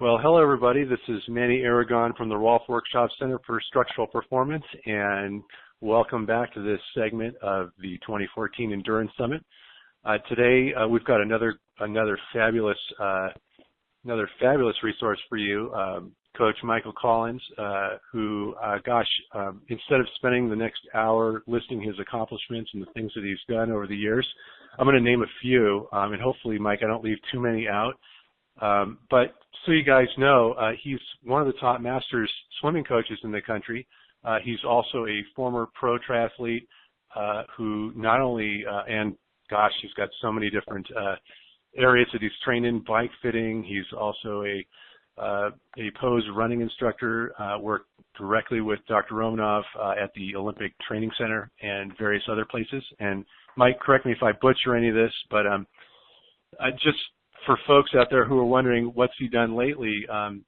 Well, hello, everybody. This is Manny Aragon from the Rolf Workshop Center for Structural Performance, and welcome back to this segment of the 2014 Endurance Summit. Today, we've got another fabulous resource for you, Coach Michael Collins, who, instead of spending the next hour listing his accomplishments and the things that he's done over the years, I'm going to name a few, and hopefully, Mike, I don't leave too many out. But so you guys know, he's one of the top masters swimming coaches in the country. He's also a former pro triathlete who not only, he's got so many different areas that he's trained in, bike fitting. He's also a pose running instructor, worked directly with Dr. Romanov at the Olympic Training Center and various other places. And Mike, correct me if I butcher any of this, but just for folks out there who are wondering what's he done lately,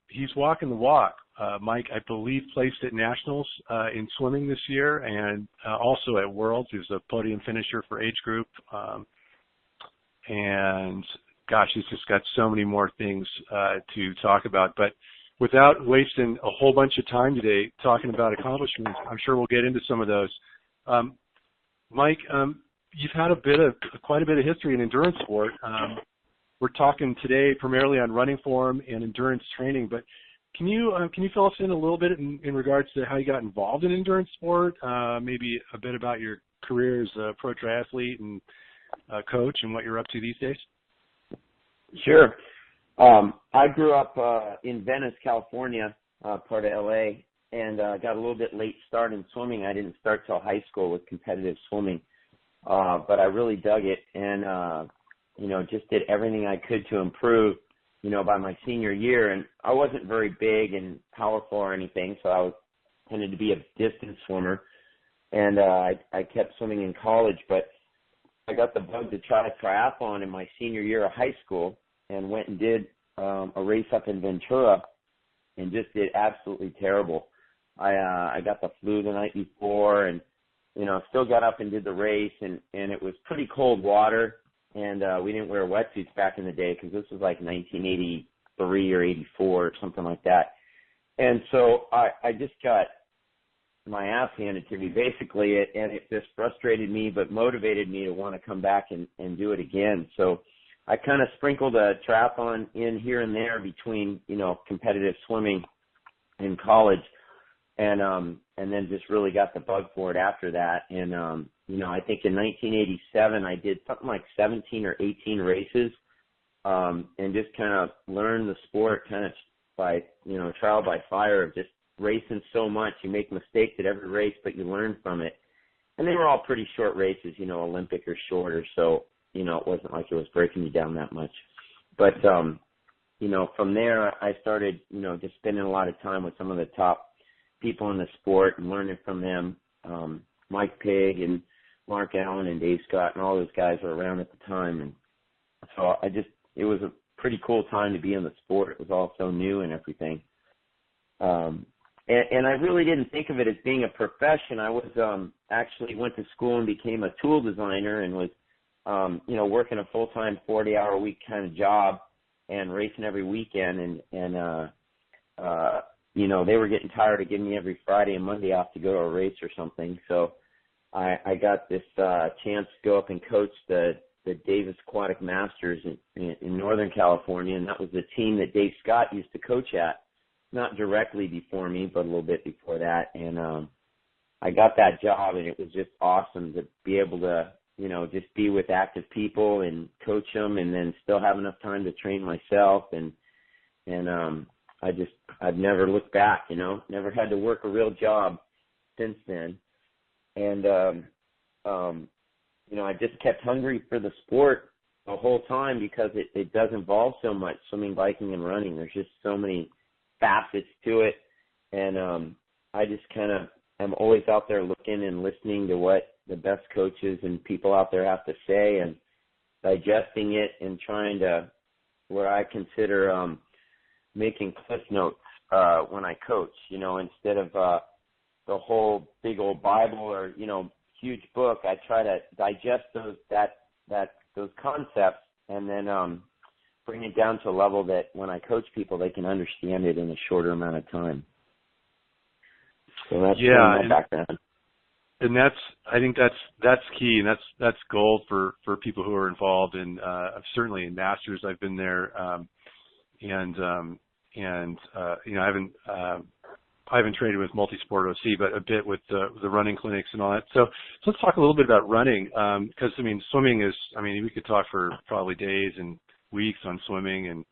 he's walking the walk. Mike, I believe, placed at Nationals in swimming this year and also at Worlds. He was a podium finisher for age group. He's just got so many more things to talk about. But without wasting a whole bunch of time today talking about accomplishments, I'm sure we'll get into some of those. Mike, you've had quite a bit of history in endurance sport. We're talking today primarily on running form and endurance training, but can you fill us in a little bit in regards to how you got involved in endurance sport, maybe a bit about your career as a pro triathlete and coach and what you're up to these days? Sure. I grew up in Venice, California, part of LA, and got a little bit late start in swimming. I didn't start till high school with competitive swimming, but I really dug it and just did everything I could to improve, by my senior year. And I wasn't very big and powerful or anything, so I tended to be a distance swimmer. And I kept swimming in college, but I got the bug to try a triathlon in my senior year of high school and went and did a race up in Ventura and just did absolutely terrible. I got the flu the night before and, still got up and did the race, and it was pretty cold water. And we didn't wear wetsuits back in the day because this was like 1983 or 84 or something like that. And so I just got my ass handed to me basically, and it just frustrated me but motivated me to want to come back and do it again. So I kind of sprinkled a triathlon in here and there between, competitive swimming in college, and then just really got the bug for it after that. And I think in 1987 I did something like 17 or 18 races, and just kind of learned the sport kind of by, trial by fire of just racing so much. You make mistakes at every race, but you learn from it. And they were all pretty short races, Olympic or shorter, so, it wasn't like it was breaking me down that much. But, from there I started, just spending a lot of time with some of the top people in the sport and learning from them. Mike Pigg and Mark Allen and Dave Scott and all those guys were around at the time. And so it was a pretty cool time to be in the sport. It was all so new and everything. And I really didn't think of it as being a profession. I was, actually went to school and became a tool designer and was, working a full-time 40-hour-a-week kind of job and racing every weekend. And they were getting tired of giving me every Friday and Monday off to go to a race or something. So I got this chance to go up and coach the Davis Aquatic Masters in Northern California, and that was the team that Dave Scott used to coach at, not directly before me, but a little bit before that. And I got that job, and it was just awesome to be able to, just be with active people and coach them and then still have enough time to train myself. And I've never looked back, never had to work a real job since then. And, I just kept hungry for the sport the whole time because it does involve so much, swimming, biking, and running. There's just so many facets to it. And I just kind of am always out there looking and listening to what the best coaches and people out there have to say and digesting it and trying to, what I consider making cliff notes when I coach, instead of the whole big old Bible or, huge book. I try to digest those concepts and then bring it down to a level that when I coach people, they can understand it in a shorter amount of time. So that's my background. And I think that's key, and that's gold for people who are involved in certainly in Masters. I've been there, and I haven't traded with MultiSport OC, but a bit with the running clinics and all that. So let's talk a little bit about running, because swimming is, we could talk for probably days and weeks on swimming and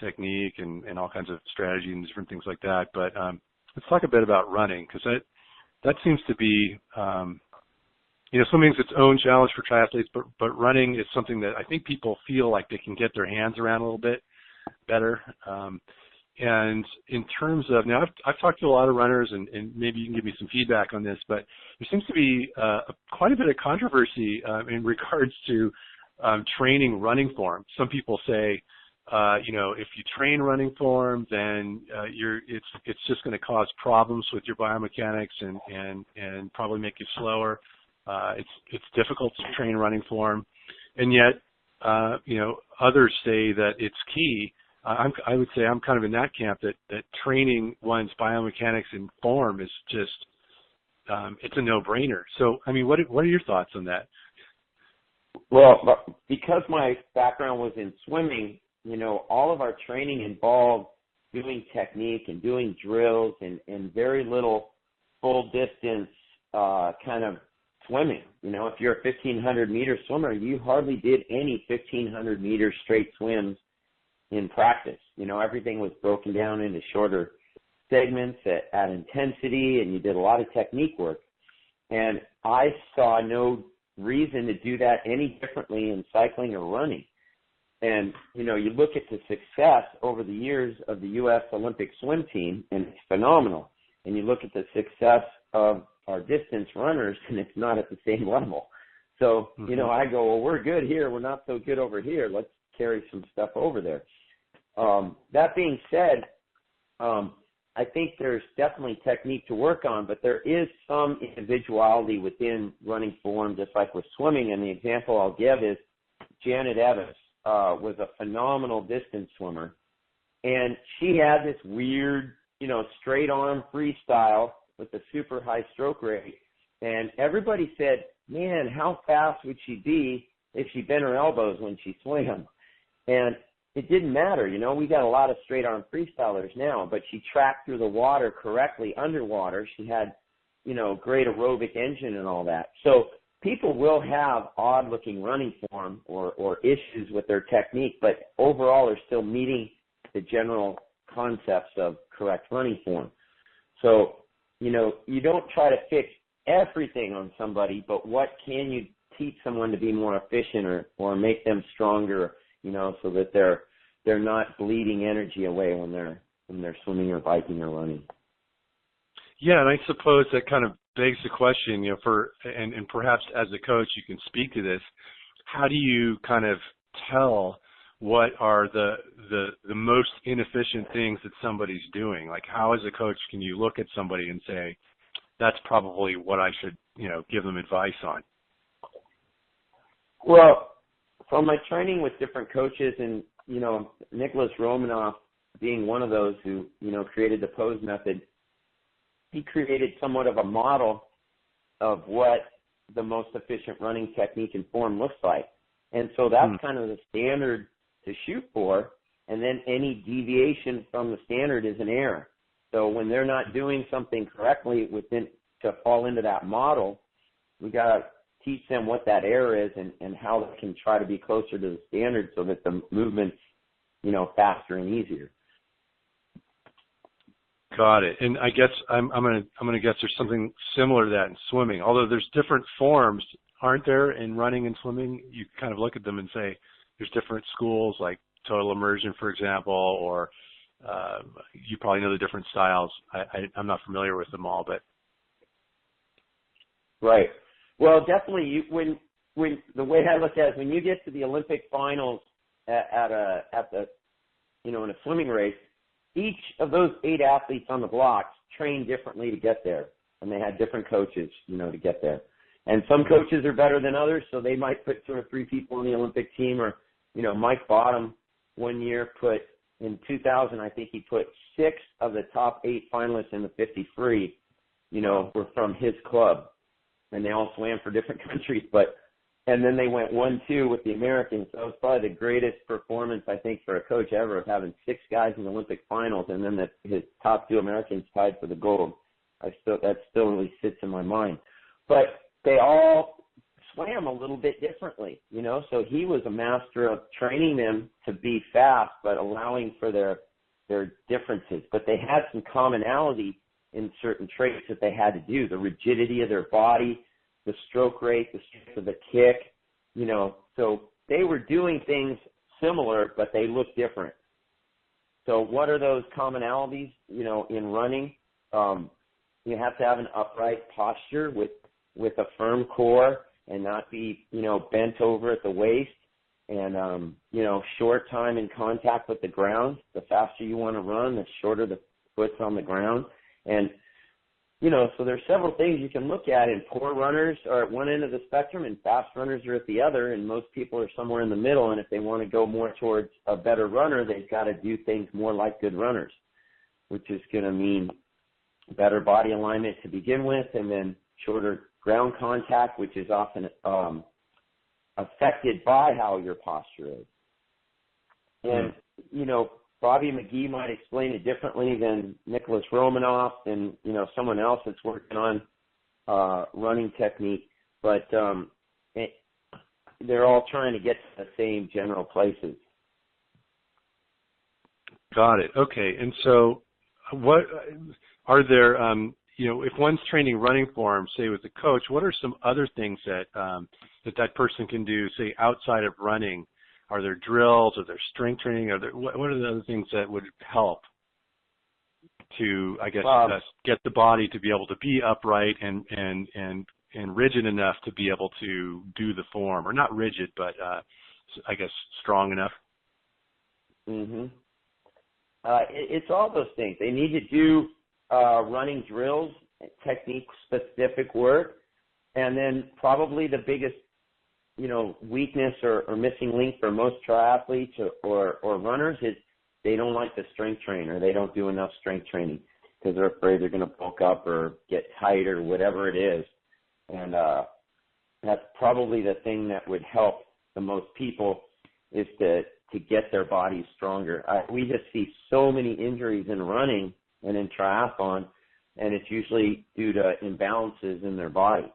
technique and all kinds of strategy and different things like that. But let's talk a bit about running, because that seems to be, swimming's its own challenge for triathletes, but running is something that I think people feel like they can get their hands around a little bit better. And in terms of, now I've talked to a lot of runners, and maybe you can give me some feedback on this, but there seems to be quite a bit of controversy in regards to training running form. Some people say, if you train running form, then it's just going to cause problems with your biomechanics and probably make you slower. It's difficult to train running form, and yet others say that it's key. I would say I'm kind of in that camp that training one's biomechanics and form is just it's a no-brainer. So what are your thoughts on that? Well, because my background was in swimming, all of our training involved doing technique and doing drills and very little full distance kind of swimming. If you're a 1,500 meter swimmer, you hardly did any 1,500 meter straight swims in practice. Everything was broken down into shorter segments at intensity, and you did a lot of technique work. And I saw no reason to do that any differently in cycling or running. And, you look at the success over the years of the U.S. Olympic swim team, and it's phenomenal. And you look at the success of our distance runners, and it's not at the same level. So, I go, well, we're good here. We're not so good over here. Let's carry some stuff over there. That being said, I think there's definitely technique to work on, but there is some individuality within running form, just like with swimming. And the example I'll give is Janet Evans was a phenomenal distance swimmer, and she had this weird, straight arm freestyle with a super high stroke rate. And everybody said, man, how fast would she be if she bent her elbows when she swam? And it didn't matter. We got a lot of straight arm freestylers now, but she tracked through the water correctly underwater. She had, great aerobic engine and all that. So people will have odd looking running form or issues with their technique, but overall they're still meeting the general concepts of correct running form. So, you don't try to fix everything on somebody, but what can you teach someone to be more efficient or make them stronger, so that they're not bleeding energy away when they're swimming or biking or running. Yeah, and I suppose that kind of begs the question, and perhaps as a coach you can speak to this. How do you kind of tell what are the most inefficient things that somebody's doing? Like, how as a coach can you look at somebody and say, that's probably what I should, give them advice on? Well, from my training with different coaches, and Nicholas Romanoff being one of those who created the pose method, he created somewhat of a model of what the most efficient running technique and form looks like. And so that's kind of the standard to shoot for, and then any deviation from the standard is an error. So when they're not doing something correctly to fall into that model, we got to teach them what that error is and how they can try to be closer to the standard so that the movement's, faster and easier. Got it. And I guess I'm gonna guess there's something similar to that in swimming. Although there's different forms, aren't there, in running and swimming? You kind of look at them and say there's different schools, like total immersion, for example, or you probably know the different styles. I'm not familiar with them all, but right. Well, definitely. When the way I look at it is when you get to the Olympic finals in a swimming race, each of those 8 athletes on the blocks train differently to get there, and they had different coaches, to get there. And some coaches are better than others, so they might put 2 or 3 people on the Olympic team, or Mike Bottom one year in 2000, I think he put 6 of the top 8 finalists in the 50 free, were from his club. And they all swam for different countries, and then they went 1-2 with the Americans. So it was probably the greatest performance, I think, for a coach ever, of having 6 guys in the Olympic finals, and then his top 2 Americans tied for the gold. That still really sits in my mind. But they all swam a little bit differently, so he was a master of training them to be fast, but allowing for their differences. But they had some commonality in certain traits that they had to do: the rigidity of their body, the stroke rate, the strength of the kick, so they were doing things similar, but they looked different. So what are those commonalities, in running? You have to have an upright posture with a firm core and not be, bent over at the waist, and, short time in contact with the ground. The faster you want to run, the shorter the foot's on the ground. And, so there's several things you can look at, and poor runners are at one end of the spectrum and fast runners are at the other, and most people are somewhere in the middle. And if they want to go more towards a better runner, they've got to do things more like good runners, which is going to mean better body alignment to begin with, and then shorter ground contact, which is often affected by how your posture is. And, Bobby McGee might explain it differently than Nicholas Romanoff and, someone else that's working on running technique. But they're all trying to get to the same general places. Got it. Okay. And so what are there, if one's training running form, say with a coach, what are some other things that that person can do, say, outside of running? Are there drills? Are there strength training? What are the other things that would help to, I guess, get the body to be able to be upright and rigid enough to be able to do the form, or not rigid, but I guess strong enough? Mm-hmm. It's all those things. They need to do running drills, technique-specific work, and then probably the biggest weakness or missing link for most triathletes or runners is they don't like the strength trainer. They don't do enough strength training because they're afraid they're going to bulk up or get tight or whatever it is. And that's probably the thing that would help the most people, is to get their bodies stronger. We just see so many injuries in running and in triathlon, and it's usually due to imbalances in their body,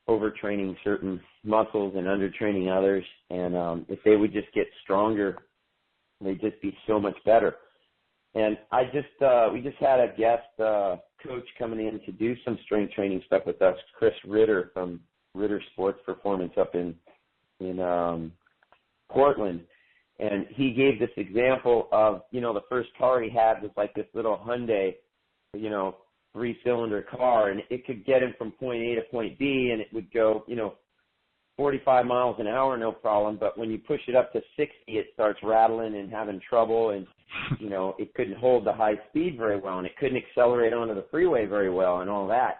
overtraining certain muscles and undertraining others. And if they would just get stronger, they'd just be so much better. And we just had a guest coach coming in to do some strength training stuff with us, Chris Ritter from Ritter Sports Performance up in Portland. And he gave this example of, the first car he had was like this little Hyundai, 3-cylinder car, and it could get him from point A to point B, and it would go, 45 miles an hour, no problem. But when you push it up to 60, it starts rattling and having trouble, and, it couldn't hold the high speed very well, and it couldn't accelerate onto the freeway very well and all that,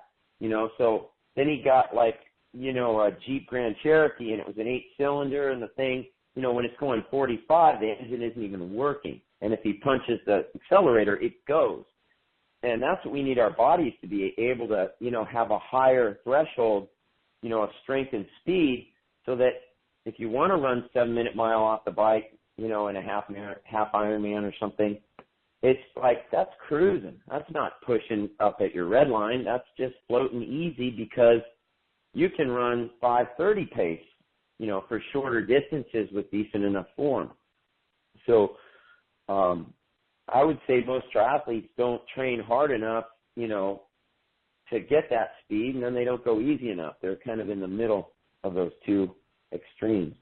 So then he got a Jeep Grand Cherokee, and it was an 8-cylinder, and the thing, when it's going 45, the engine isn't even working. And if he punches the accelerator, it goes. And that's what we need our bodies to be able to, have a higher threshold, of strength and speed, so that if you want to run 7-minute mile off the bike, in a half Ironman or something, it's like, that's cruising. That's not pushing up at your red line. That's just floating easy, because you can run 5:30 pace, for shorter distances with decent enough form. So I would say most triathletes don't train hard enough, to get that speed, and then they don't go easy enough. They're kind of in the middle of those two extremes.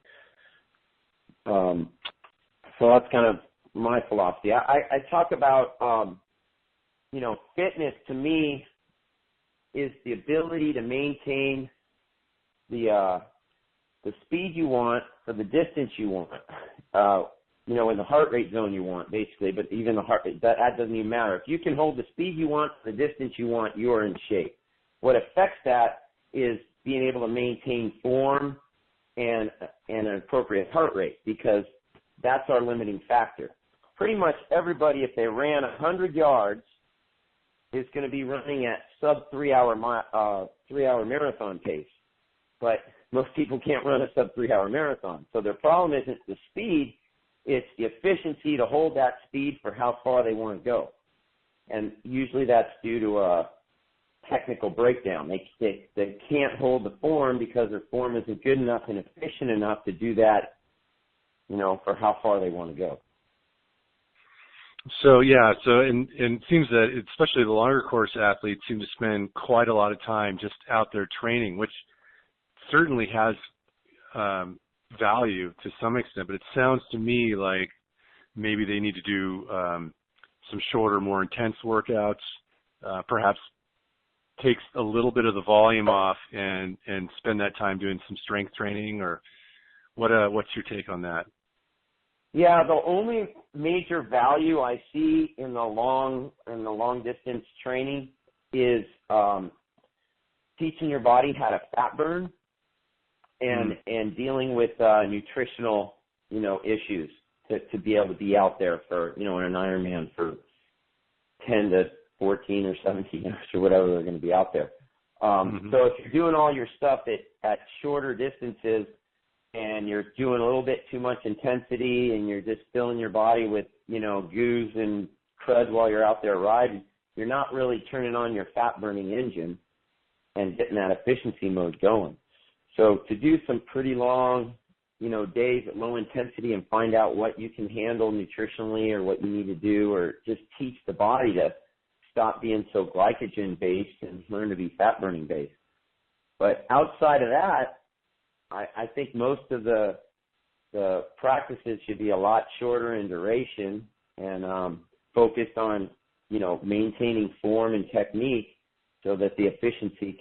So that's kind of my philosophy. I talk about, fitness to me is the ability to maintain the speed you want for the distance you want, in the heart rate zone you want, basically. But even the heart rate, that doesn't even matter. If you can hold the speed you want for the distance you want, you are in shape. What affects that is being able to maintain form and an appropriate heart rate, because that's our limiting factor. Pretty much everybody, if they ran 100 yards, is going to be running at sub 3-hour marathon pace. But most people can't run a sub 3-hour marathon. So their problem isn't the speed, it's the efficiency to hold that speed for how far they want to go. And usually that's due to a technical breakdown. They can't hold the form because their form isn't good enough and efficient enough to do that, for how far they want to go. So and it seems that especially the longer course athletes seem to spend quite a lot of time just out there training, which certainly has value to some extent, but it sounds to me like maybe they need to do some shorter, more intense workouts, perhaps takes a little bit of the volume off and spend that time doing some strength training, or what's your take on that? Yeah, the only major value I see in the long distance training is teaching your body how to fat burn and dealing with nutritional issues to be able to be out there for in an Ironman for 10 to 14 or 17 hours or whatever they're going to be out there. So if you're doing all your stuff at shorter distances and you're doing a little bit too much intensity and you're just filling your body with, goos and crud while you're out there riding, you're not really turning on your fat burning engine and getting that efficiency mode going. So to do some pretty long, days at low intensity and find out what you can handle nutritionally or what you need to do, or just teach the body to stop being so glycogen based and learn to be fat burning based. But outside of that, I think most of the practices should be a lot shorter in duration and focused on, maintaining form and technique so that the efficiency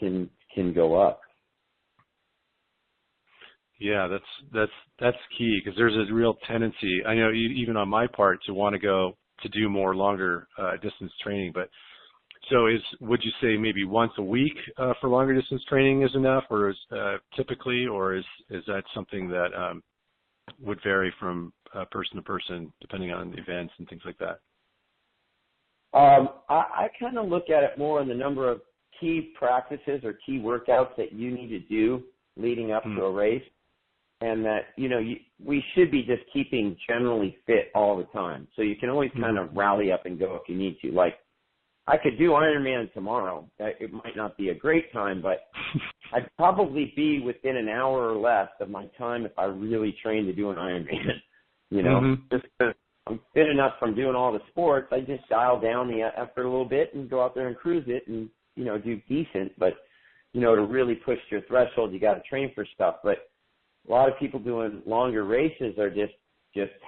can go up. Yeah, that's key, because there's a real tendency, I know even on my part, to want to go to do more longer distance training. But so would you say maybe once a week for longer distance training is enough, or is typically, or is that something that would vary from person to person depending on events and things like that? I kind of look at it more in the number of key practices or key workouts that you need to do leading up to a race, and that, we should be just keeping generally fit all the time. So you can always kind of rally up and go if you need to. Like, I could do Ironman tomorrow. It might not be a great time, but I'd probably be within an hour or less of my time if I really trained to do an Ironman. Just because I'm fit enough from doing all the sports, I just dial down the effort a little bit and go out there and cruise it and, do decent. But, to really push your threshold, you got to train for stuff. But a lot of people doing longer races are just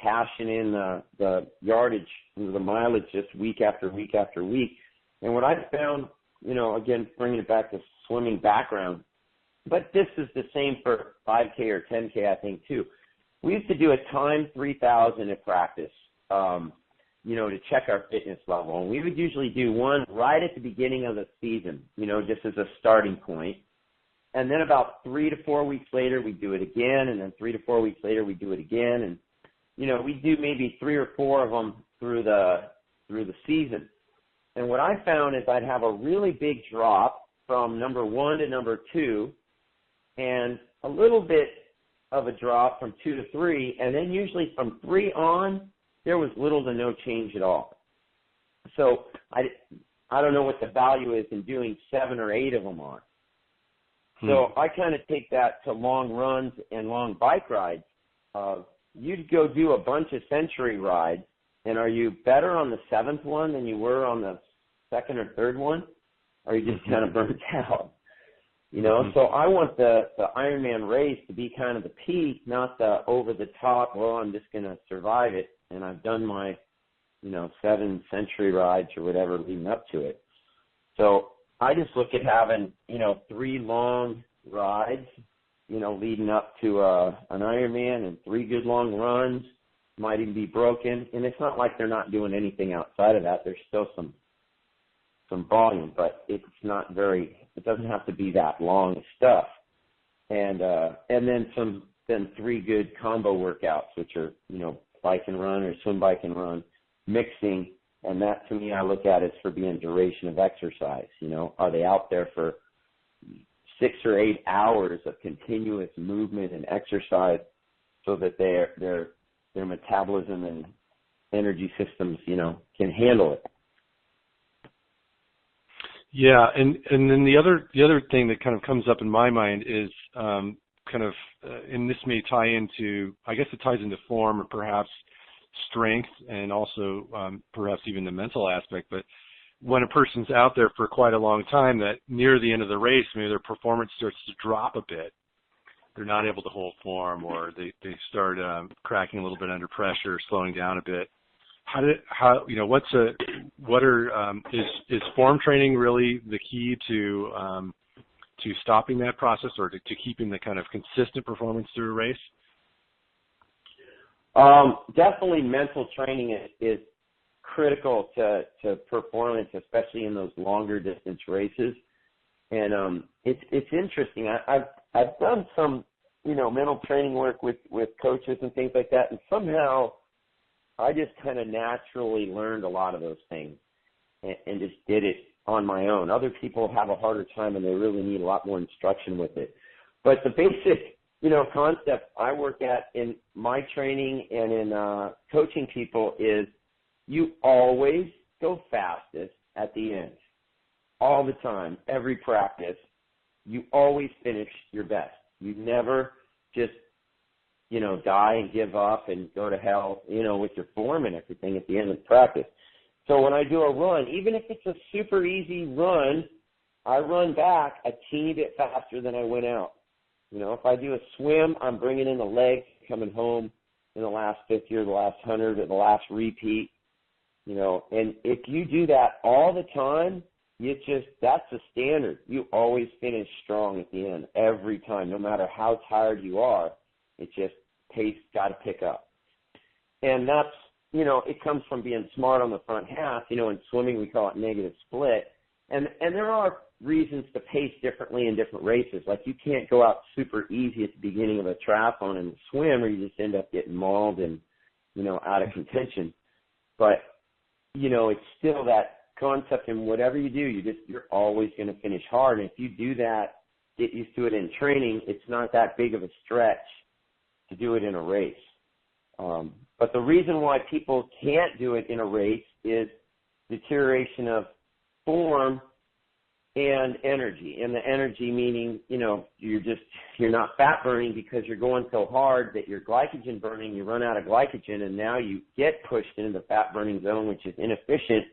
hashing in the yardage, the mileage just week after week after week. And what I've found, again, bringing it back to swimming background, but this is the same for 5K or 10K, I think, too. We used to do a time 3,000 at practice, to check our fitness level. And we would usually do one right at the beginning of the season, just as a starting point. And then about 3 to 4 weeks later, we do it again. And then 3 to 4 weeks later, we do it again. And, we do maybe 3 or 4 of them through the season. And what I found is I'd have a really big drop from number 1 to number 2, and a little bit of a drop from 2 to 3, and then usually from 3 on, there was little to no change at all. So I don't know what the value is in doing 7 or 8 of them on. So I kind of take that to long runs and long bike rides. You'd go do a bunch of century rides, and are you better on the 7th one than you were on the 2nd or 3rd one? Or are you just kind of burnt out? So I want the Ironman race to be kind of the peak, not the over the top, well, I'm just going to survive it, and I've done my, 7 century rides or whatever leading up to it. So I just look at having, 3 long rides, leading up to an Ironman, and 3 good long runs. Might even be broken, and it's not like they're not doing anything outside of that. There's still some volume, but it doesn't have to be that long stuff. And then 3 good combo workouts, which are, bike and run or swim, bike and run, mixing. And that, to me, I look at it for being duration of exercise. Are they out there for 6 or 8 hours of continuous movement and exercise so that their metabolism and energy systems, can handle it? Yeah, and then the other thing that kind of comes up in my mind is and this may tie into, I guess it ties into form or perhaps strength and also perhaps even the mental aspect. But when a person's out there for quite a long time, that near the end of the race, maybe their performance starts to drop a bit. They're not able to hold form, or they start cracking a little bit under pressure, slowing down a bit. Is form training really the key to stopping that process, or to keeping the kind of consistent performance through a race? Definitely mental training is critical to performance, especially in those longer distance races. And it's interesting. I've done some mental training work with coaches and things like that, and somehow I just kind of naturally learned a lot of those things and just did it on my own. Other people have a harder time and they really need a lot more instruction with it. But the basic concept I work at in my training and in coaching people is you always go fastest at the end. All the time, every practice, you always finish your best. You never just, die and give up and go to hell, with your form and everything at the end of the practice. So when I do a run, even if it's a super easy run, I run back a teeny bit faster than I went out. If I do a swim, I'm bringing in the legs coming home in the last 50 or the last 100 or the last repeat, and if you do that all the time, that's the standard. You always finish strong at the end every time, no matter how tired you are. It just pace got to pick up. And that's, it comes from being smart on the front half. In swimming, we call it negative split. And there are reasons to pace differently in different races. Like you can't go out super easy at the beginning of a triathlon and swim, or you just end up getting mauled and, out of contention. But, it's still that concept, and whatever you do, you're always going to finish hard. And if you do that, get used to it in training, it's not that big of a stretch to do it in a race. But the reason why people can't do it in a race is deterioration of form and energy. And the energy meaning, you're not fat burning because you're going so hard that you're glycogen burning, you run out of glycogen, and now you get pushed into the fat burning zone, which is inefficient.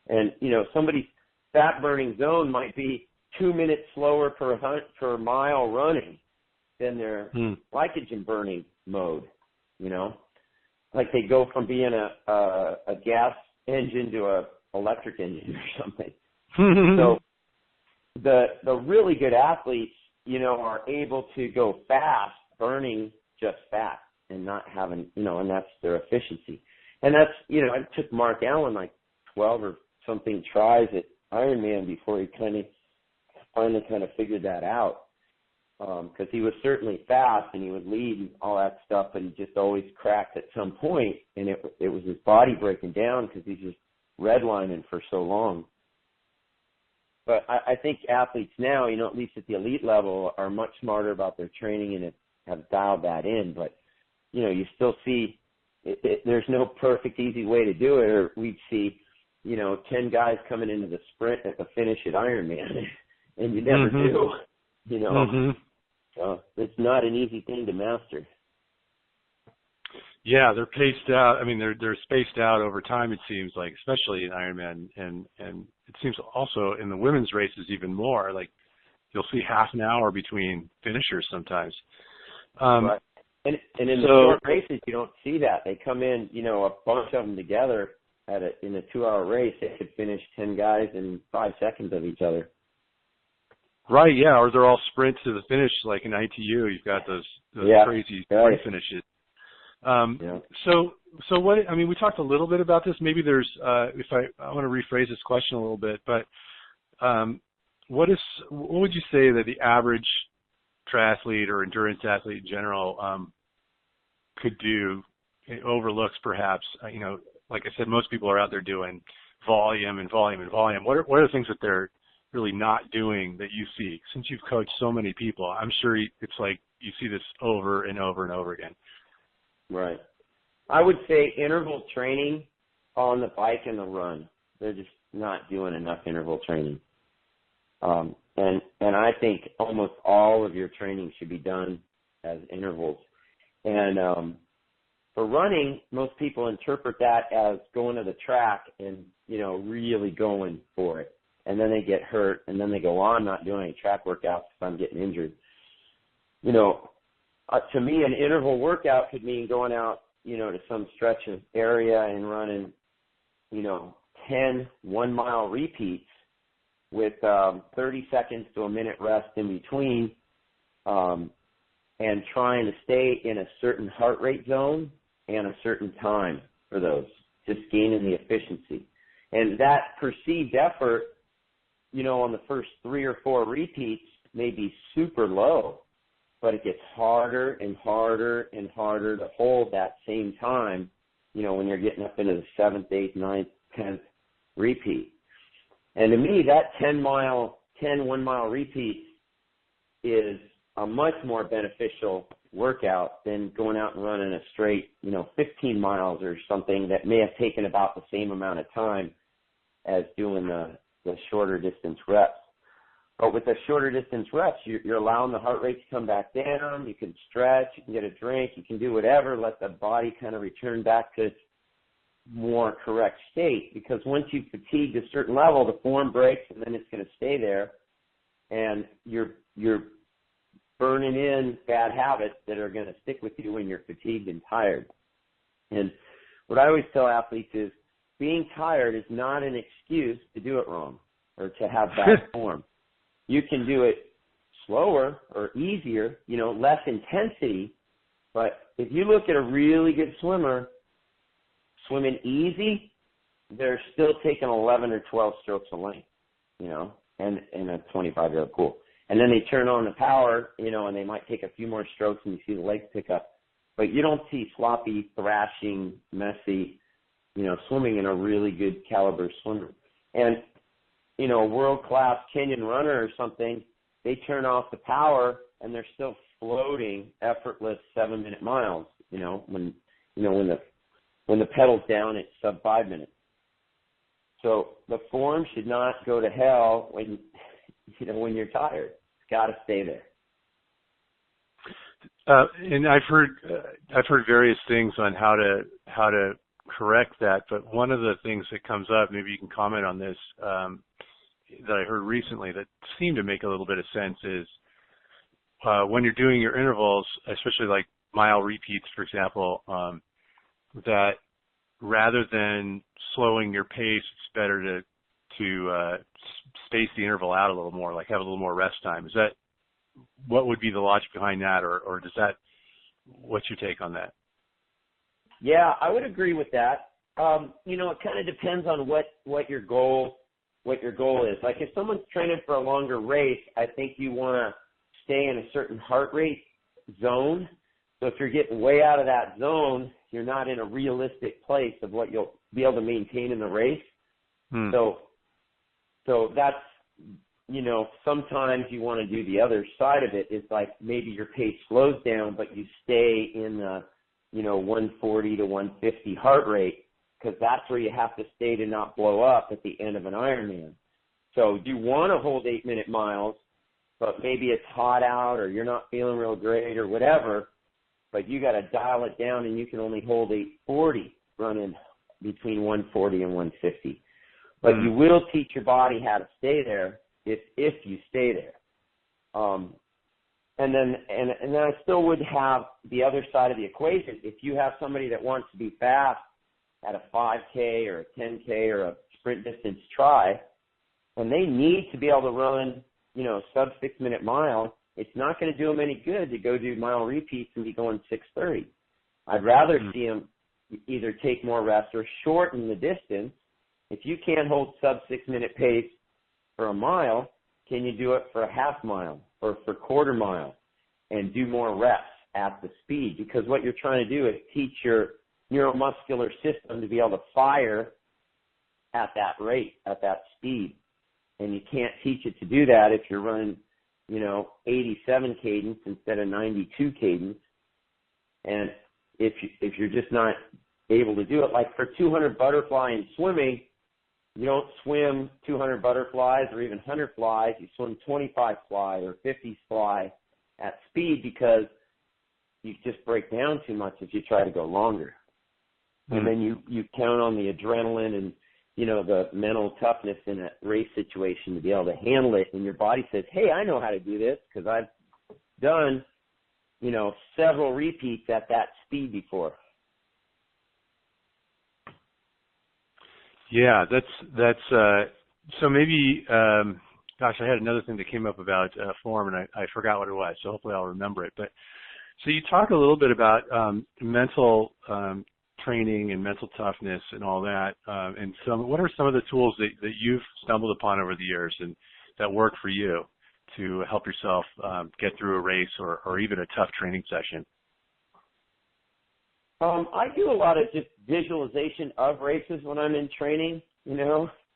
And, somebody's fat burning zone might be 2 minutes slower per mile running than their glycogen burning mode, Like they go from being a gas engine to a electric engine or something. So the really good athletes, are able to go fast burning just fat and not having, and that's their efficiency. And that's, it took Mark Allen like 12 or something tries at Ironman before he finally figured that out. Because he was certainly fast and he would lead and all that stuff, but he just always cracked at some point, and it was his body breaking down because he's just redlining for so long. But I think athletes now, at least at the elite level, are much smarter about their training and have dialed that in. But, you still see there's no perfect, easy way to do it, or we'd see, 10 guys coming into the sprint at the finish at Ironman, and you never do, So it's not an easy thing to master. Yeah, they're paced out. I mean, they're spaced out over time, it seems like, especially in Ironman, and it seems also in the women's races even more. Like you'll see half an hour between finishers sometimes. Right. And in the short races, you don't see that. They come in, a bunch of them together in a 2-hour race. They could finish 10 guys in 5 seconds of each other. Right, yeah, or they're all sprints to the finish, like in ITU. You've got those crazy sprint finishes. So what? I mean, we talked a little bit about this. Maybe there's, if I want to rephrase this question a little bit, but what would you say that the average triathlete or endurance athlete in general could do overlooks perhaps, like I said, most people are out there doing volume and volume and volume. What are the things that they're really not doing that you see? Since you've coached so many people, I'm sure it's like you see this over and over and over again. Right. I would say interval training on the bike and the run. They're just not doing enough interval training. And I think almost all of your training should be done as intervals. And for running, most people interpret that as going to the track and, really going for it. And then they get hurt, and then they go, I'm not doing any track workouts if I'm getting injured. To me, an interval workout could mean going out, to some stretch of area and running, 10 1-mile repeats with 30 seconds to a minute rest in between, and trying to stay in a certain heart rate zone and a certain time for those, just gaining the efficiency. And that perceived effort, on the first 3 or 4 repeats may be super low, but it gets harder and harder and harder to hold that same time, when you're getting up into the 7th, 8th, 9th, 10th repeat. And to me, that 10 1-mile repeats is a much more beneficial workout than going out and running a straight, 15 miles or something that may have taken about the same amount of time as doing the shorter distance reps. But with the shorter distance reps, you're allowing the heart rate to come back down. You can stretch, you can get a drink, you can do whatever, let the body kind of return back to its more correct state. Because once you fatigue a certain level, the form breaks and then it's going to stay there. And you're burning in bad habits that are going to stick with you when you're fatigued and tired. And what I always tell athletes is being tired is not an excuse to do it wrong or to have bad form. You can do it slower or easier, less intensity. But if you look at a really good swimmer swimming easy, they're still taking 11 or 12 strokes of length, and in a 25-yard pool. And then they turn on the power, and they might take a few more strokes and you see the legs pick up. But you don't see sloppy, thrashing, messy, swimming in a really good caliber swimmer. And, a world-class Kenyan runner or something, they turn off the power and they're still floating effortless 7-minute miles, when the pedal's down, it's sub 5 minutes. So the form should not go to hell when you're tired. It's got to stay there. And I've heard various things on how to correct that, but one of the things that comes up, maybe you can comment on this, that I heard recently that seemed to make a little bit of sense is when you're doing your intervals, especially like mile repeats, for example, that rather than slowing your pace, it's better to space the interval out a little more, like have a little more rest time. Is that what would be the logic behind that, or does that? What's your take on that? Yeah, I would agree with that. It kind of depends on what your goal is. Like if someone's training for a longer race, I think you want to stay in a certain heart rate zone. So if you're getting way out of that zone, you're not in a realistic place of what you'll be able to maintain in the race. So that's, sometimes you want to do the other side of it. It's like maybe your pace slows down, but you stay in the, 140 to 150 heart rate, because that's where you have to stay to not blow up at the end of an Ironman. So you want to hold 8-minute miles, but maybe it's hot out or you're not feeling real great or whatever, but you got to dial it down and you can only hold 840 running between 140 and 150. But you will teach your body how to stay there if you stay there. And then I still would have the other side of the equation. If you have somebody that wants to be fast at a 5K or a 10K or a sprint distance try, and they need to be able to run, sub 6-minute mile, it's not going to do them any good to go do mile repeats and be going 6:30. I'd rather see them either take more rest or shorten the distance. If you can't hold sub 6-minute pace for a mile, can you do it for a half mile or for quarter mile and do more reps at the speed? Because what you're trying to do is teach your neuromuscular system to be able to fire at that rate, at that speed. And you can't teach it to do that if you're running, 87 cadence instead of 92 cadence. And if you're just not able to do it, like for 200 butterfly in swimming, you don't swim 200 butterflies or even 100 flies. You swim 25 fly or 50 fly at speed because you just break down too much if you try to go longer. Mm-hmm. And then you count on the adrenaline and, the mental toughness in a race situation to be able to handle it. And your body says, hey, I know how to do this because I've done, several repeats at that speed before. Yeah, that's so maybe, gosh, I had another thing that came up about form, and I forgot what it was, so hopefully I'll remember it. But so you talk a little bit about mental training and mental toughness and all that, and what are some of the tools that you've stumbled upon over the years and that work for you to help yourself get through a race or even a tough training session? I do a lot of just visualization of races when I'm in training,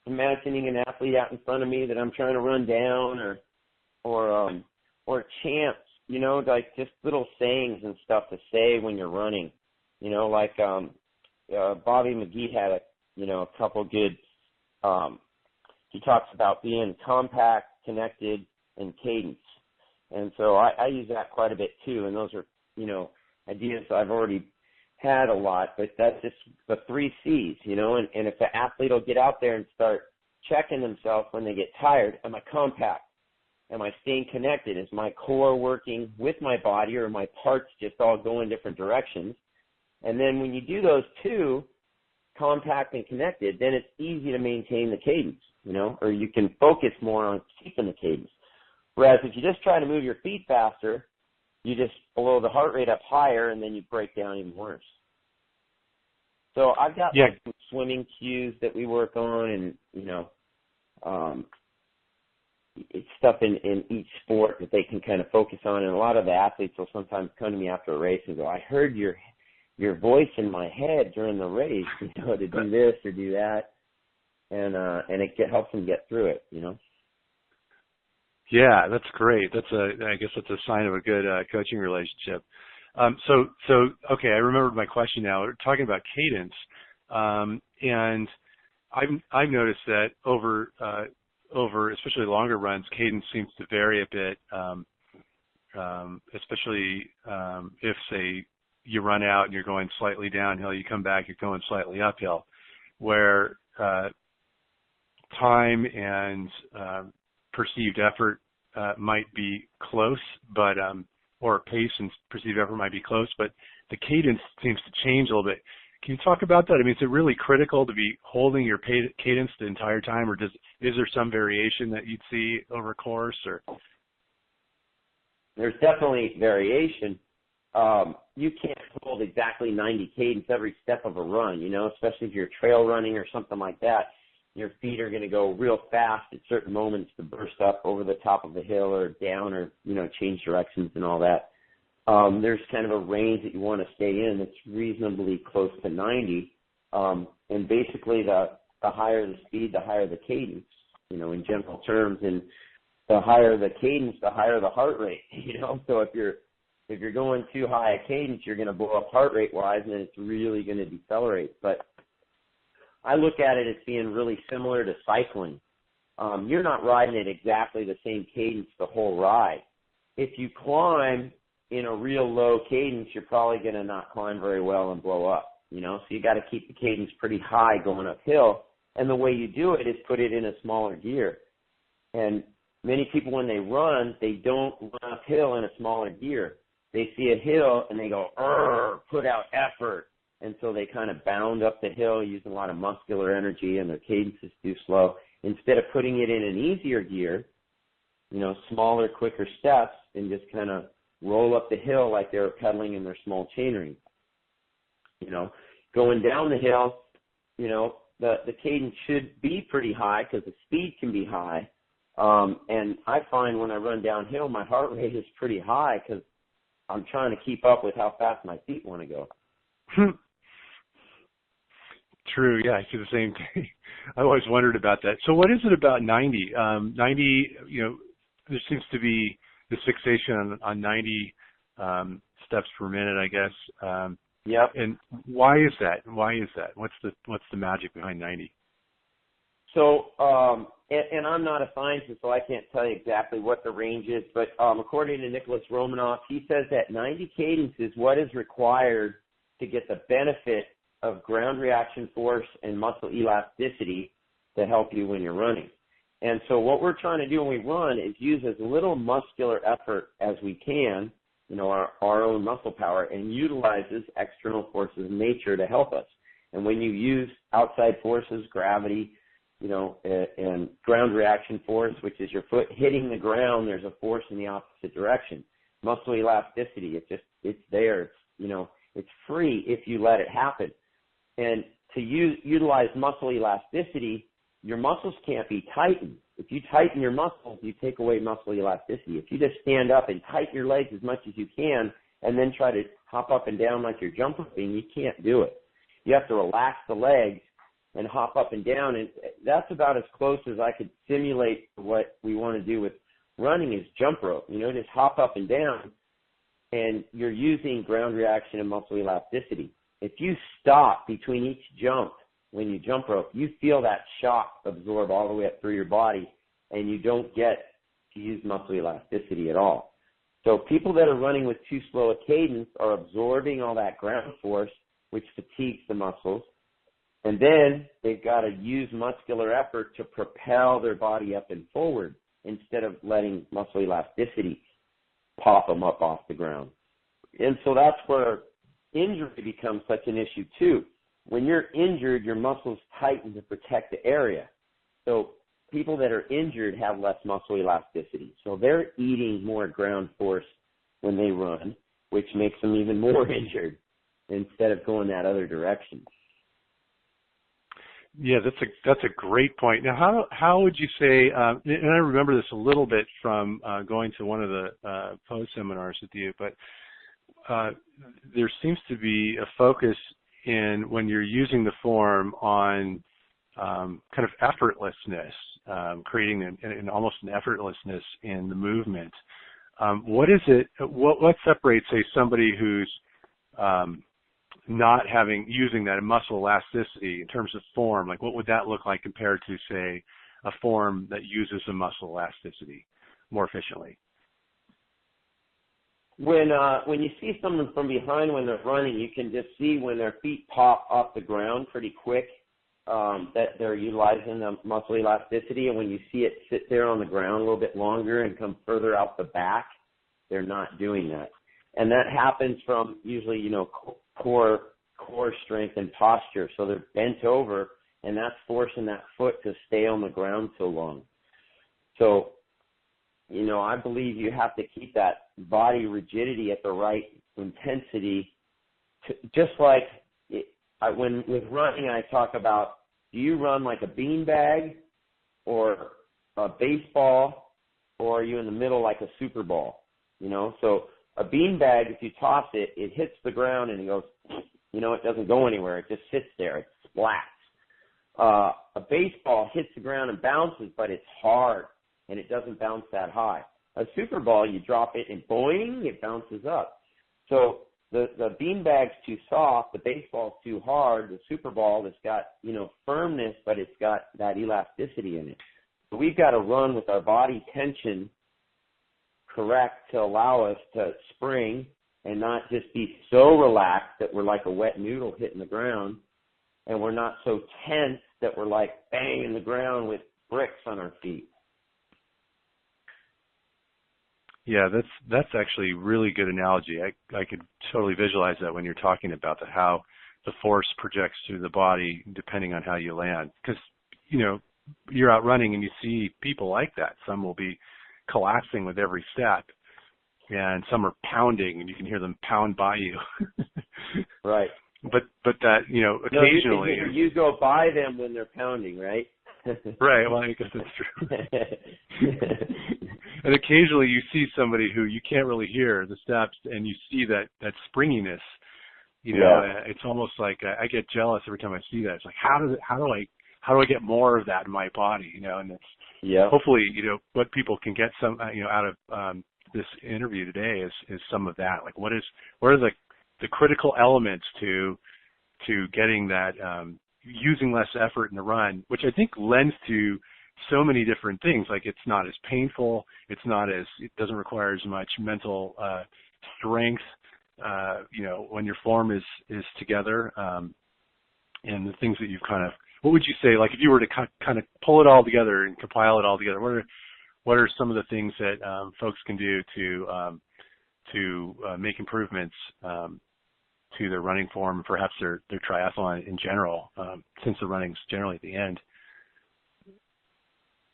imagining an athlete out in front of me that I'm trying to run down or chants, like just little sayings and stuff to say when you're running, like Bobby McGee had a couple good, he talks about being compact, connected, and cadence. And so I use that quite a bit too. And those are, ideas I've already had a lot, but that's just the 3 C's, and if the athlete will get out there and start checking themselves when they get tired, am I compact? Am I staying connected? Is my core working with my body, or are my parts just all going different directions? And then when you do those 2, compact and connected, then it's easy to maintain the cadence, or you can focus more on keeping the cadence. Whereas if you just try to move your feet faster, you just blow the heart rate up higher, and then you break down even worse. So I've got some swimming cues that we work on, and it's stuff in each sport that they can kind of focus on. And a lot of the athletes will sometimes come to me after a race and go, "I heard your voice in my head during the race, to do this or do that," and it helps them get through it, Yeah, that's great. I guess that's a sign of a good coaching relationship. So okay, I remembered my question now. We're talking about cadence, and I've noticed that over especially longer runs, cadence seems to vary a bit, especially if, say, you run out and you're going slightly downhill, you come back, you're going slightly uphill, where time and perceived effort might be close, but or pace and perceived effort might be close, but the cadence seems to change a little bit. Can you talk about that? I mean, is it really critical to be holding your cadence the entire time, or is there some variation that you'd see over a course? Or there's definitely variation. You can't hold exactly 90 cadence every step of a run, especially if you're trail running or something like that. Your feet are going to go real fast at certain moments to burst up over the top of the hill or down or, change directions and all that. There's kind of a range that you want to stay in that's reasonably close to 90. And basically the higher the speed, the higher the cadence, in general terms. And the higher the cadence, the higher the heart rate, So if you're going too high a cadence, you're going to blow up heart rate wise, and then it's really going to decelerate. But I look at it as being really similar to cycling. You're not riding at exactly the same cadence the whole ride. If you climb in a real low cadence, you're probably going to not climb very well and blow up, So you got to keep the cadence pretty high going uphill. And the way you do it is put it in a smaller gear. And many people, when they run, they don't run uphill in a smaller gear. They see a hill and they go, put out effort. And so they kind of bound up the hill using a lot of muscular energy, and their cadence is too slow. Instead of putting it in an easier gear, smaller, quicker steps, and just kind of roll up the hill like they were pedaling in their small chainring. Going down the hill, the cadence should be pretty high because the speed can be high. And I find when I run downhill, my heart rate is pretty high because I'm trying to keep up with how fast my feet want to go. True. Yeah, I do the same thing. I always wondered about that. So what is it about 90? 90, there seems to be this fixation on 90 steps per minute, I guess. Yep. And why is that? What's the magic behind 90? So, and I'm not a scientist, so I can't tell you exactly what the range is, but according to Nicholas Romanoff, he says that 90 cadence is what is required to get the benefit of ground reaction force and muscle elasticity to help you when you're running. And so what we're trying to do when we run is use as little muscular effort as we can, our own muscle power, and utilizes external forces of nature to help us. And when you use outside forces, gravity, and ground reaction force, which is your foot hitting the ground, there's a force in the opposite direction. Muscle elasticity, it's there. It's free if you let it happen. And to utilize muscle elasticity, your muscles can't be tightened. If you tighten your muscles, you take away muscle elasticity. If you just stand up and tighten your legs as much as you can and then try to hop up and down like you're jump roping, you can't do it. You have to relax the legs and hop up and down, and that's about as close as I could simulate what we want to do with running is jump rope. Just hop up and down, and you're using ground reaction and muscle elasticity. If you stop between each jump when you jump rope, you feel that shock absorb all the way up through your body, and you don't get to use muscle elasticity at all. So people that are running with too slow a cadence are absorbing all that ground force, which fatigues the muscles, and then they've got to use muscular effort to propel their body up and forward instead of letting muscle elasticity pop them up off the ground. And so that's where injury becomes such an issue too. When you're injured, your muscles tighten to protect the area. So people that are injured have less muscle elasticity. So they're eating more ground force when they run, which makes them even more injured instead of going that other direction. Yeah, that's a great point. Now, how would you say? And I remember this a little bit from going to one of the post seminars with you, but there seems to be a focus in when you're using the form on kind of effortlessness, creating an almost an effortlessness in the movement. What is it? What separates, say, somebody who's not using that muscle elasticity in terms of form? Like, what would that look like compared to, say, a form that uses the muscle elasticity more efficiently? When you see someone from behind when they're running, you can just see when their feet pop off the ground pretty quick that they're utilizing the muscle elasticity, and when you see it sit there on the ground a little bit longer and come further out the back, they're not doing that. And that happens from usually, core strength and posture. So they're bent over, and that's forcing that foot to stay on the ground so long. So, I believe you have to keep that body rigidity at the right intensity. Just like when with running, I talk about, do you run like a beanbag or a baseball, or are you in the middle like a Super Bowl? So a beanbag, if you toss it, it hits the ground and it goes, it doesn't go anywhere. It just sits there. It splats. A baseball hits the ground and bounces, but it's hard and it doesn't bounce that high. A Super Ball, you drop it and boing, it bounces up. So the beanbag's too soft, the baseball's too hard, the Super Ball has got, firmness, but it's got that elasticity in it. So we've got to run with our body tension correct to allow us to spring and not just be so relaxed that we're like a wet noodle hitting the ground, and we're not so tense that we're like banging the ground with bricks on our feet. Yeah, that's actually a really good analogy. I could totally visualize that when you're talking about how the force projects through the body depending on how you land. Because, you're out running and you see people like that. Some will be collapsing with every step, and some are pounding, and you can hear them pound by you. Right. But that, occasionally... No, you go by them when they're pounding, right? Right, well, I guess that's true. And occasionally you see somebody who you can't really hear the steps, and you see that springiness, You know, it's almost like I get jealous every time I see that. It's like, how do I get more of that in my body? You know, and it's hopefully, you know, what people can get some, you know, out of this interview today is some of that. Like, what are the critical elements to getting that, using less effort in the run, which I think lends to so many different things. Like, it's not as painful, it doesn't require as much mental strength, you know, when your form is together, and the things that you've what would you say, like, if you were to kind of pull it all together and compile it all together, what are some of the things that folks can do to make improvements to their running form, perhaps their triathlon in general, since the running's generally at the end?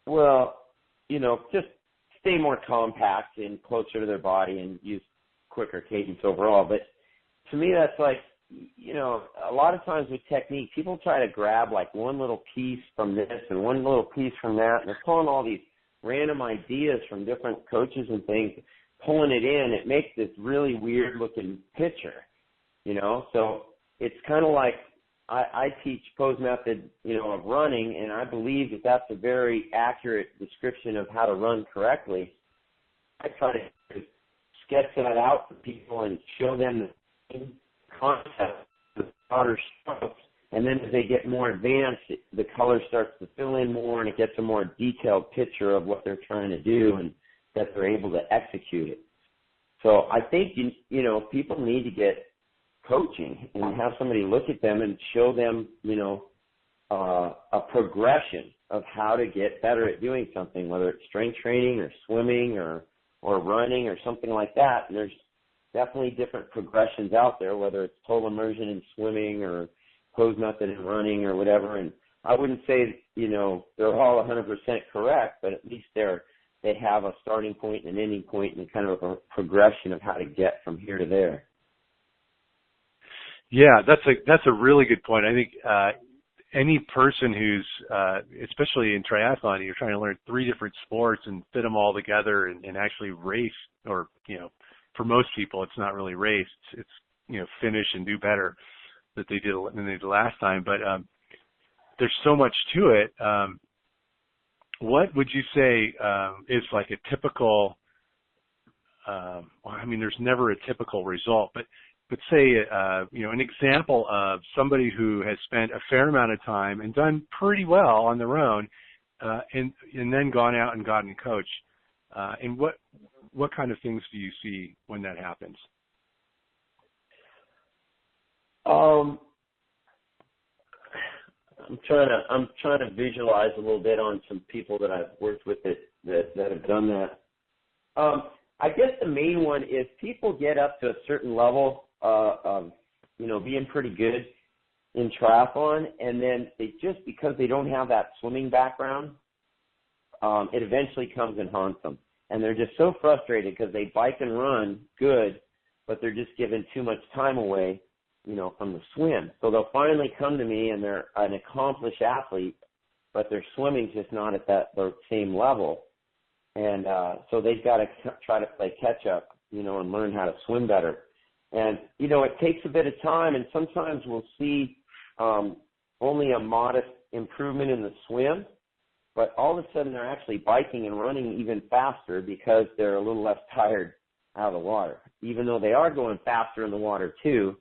Well, you know, just stay more compact and closer to their body and use quicker cadence overall. But to me, that's like, you know, a lot of times with technique, people try to grab like one little piece from this and one little piece from that, and they're pulling all these random ideas from different coaches and things, pulling it in. It makes this really weird looking picture, you know. So it's kind of like I teach pose method, you know, of running, and I believe that that's a very accurate description of how to run correctly. I try to sketch that out for people and show them the concept, the broader strokes, and then as they get more advanced, the color starts to fill in more, and it gets a more detailed picture of what they're trying to do and that they're able to execute it. So I think, you know, people need to get coaching and have somebody look at them and show them, you know, a progression of how to get better at doing something, whether it's strength training or swimming or running or something like that. And there's definitely different progressions out there, whether it's total immersion in swimming or pose method in running or whatever. And I wouldn't say, you know, they're all 100% correct, but at least they have a starting point and an ending point and kind of a progression of how to get from here to there. Yeah, that's a really good point. I think any person who's, especially in triathlon, you're trying to learn 3 different sports and fit them all together and actually race, or, you know, for most people, it's not really race. It's you know, finish and do better than they did last time. But there's so much to it. What would you say is like a typical? Well, I mean, there's never a typical result, but say, you know, an example of somebody who has spent a fair amount of time and done pretty well on their own, and then gone out and gotten a coach. And what kind of things do you see when that happens? I'm trying to visualize a little bit on some people that I've worked with that have done that. I guess the main one is people get up to a certain level of, you know, being pretty good in triathlon, and then because they don't have that swimming background, it eventually comes and haunts them. And they're just so frustrated because they bike and run good, but they're just giving too much time away, you know, from the swim. So they'll finally come to me, and they're an accomplished athlete, but their swimming's just not at the same level. And so they've got to try to play catch up, you know, and learn how to swim better. And, you know, it takes a bit of time, and sometimes we'll see only a modest improvement in the swim, but all of a sudden they're actually biking and running even faster because they're a little less tired out of the water, even though they are going faster in the water too.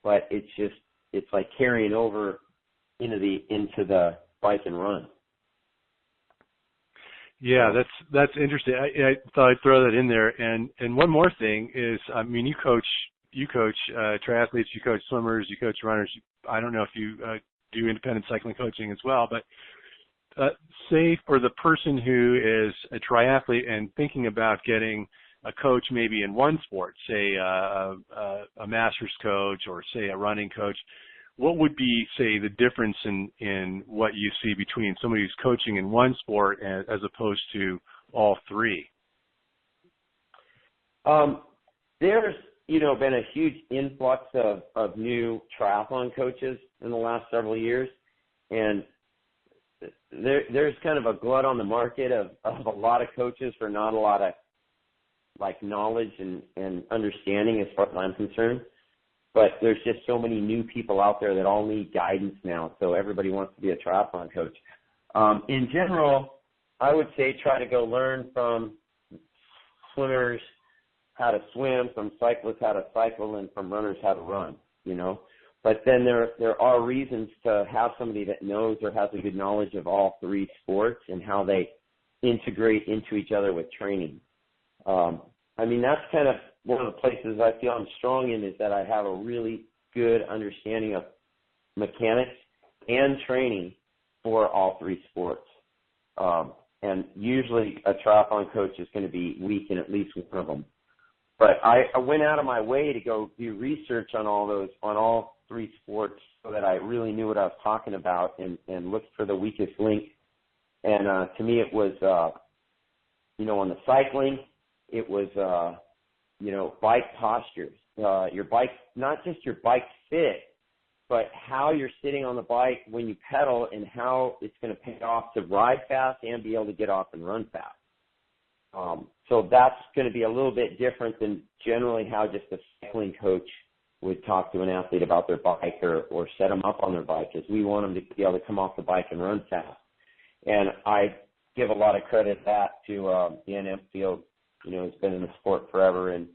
But it's like carrying over into the bike and run. Yeah, that's interesting. I thought I'd throw that in there. And one more thing is, I mean, you coach triathletes, you coach swimmers, you coach runners. I don't know if you do independent cycling coaching as well, but say for the person who is a triathlete and thinking about getting a coach maybe in one sport, say a master's coach or say a running coach, what would be, say, the difference in what you see between somebody who's coaching in one sport as opposed to all 3? There's, you know, been a huge influx of new triathlon coaches in the last several years, and there's kind of a glut on the market of a lot of coaches for not a lot of like knowledge and understanding as far as I'm concerned. but there's just so many new people out there that all need guidance now. So everybody wants to be a triathlon coach. In general, I would say try to go learn from swimmers how to swim, from cyclists how to cycle, and from runners how to run, you know. But then there are reasons to have somebody that knows or has a good knowledge of all three sports and how they integrate into each other with training. I mean, that's kind of one of the places I feel I'm strong in, is that I have a really good understanding of mechanics and training for all three sports. And usually a triathlon coach is going to be weak in at least one of them. But I went out of my way to go do research on all three sports, so that I really knew what I was talking about, and looked for the weakest link. And to me, it was, on the cycling, it was, bike posture. Your bike, not just your bike fit, but how you're sitting on the bike when you pedal, and how it's going to pay off to ride fast and be able to get off and run fast. So that's going to be a little bit different than generally how just a cycling coach would talk to an athlete about their bike, or set them up on their bike, as we want them to be able to come off the bike and run fast. And I give a lot of credit to Dan Empfield, who's been in the sport forever and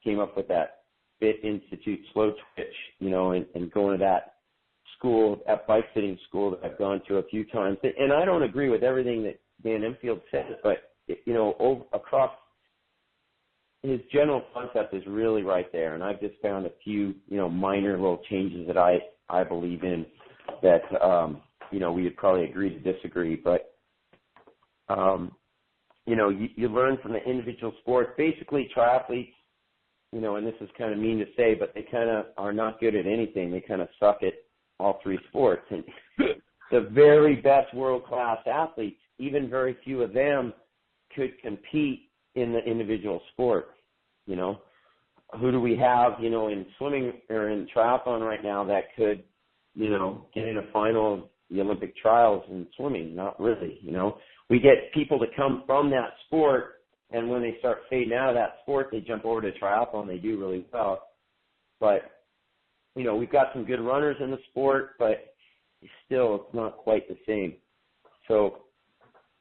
came up with that Fit Institute slow twitch, and going to that school, that bike fitting school that I've gone to a few times. And I don't agree with everything that Dan Empfield says, but, across his general concept is really right there. And I've just found a few, minor little changes that I believe in that, we would probably agree to disagree. But, you learn from the individual sports. Basically, triathletes, and this is kind of mean to say, but they kind of are not good at anything. They kind of suck at all three sports. And the very best world-class athletes, even very few of them, could compete in the individual sport. Who do we have, in swimming or in triathlon right now that could, get in a final of the Olympic trials in swimming? Not really. We get people to come from that sport, and when they start fading out of that sport, they jump over to triathlon. They do really well. But, we've got some good runners in the sport, but still it's not quite the same. So,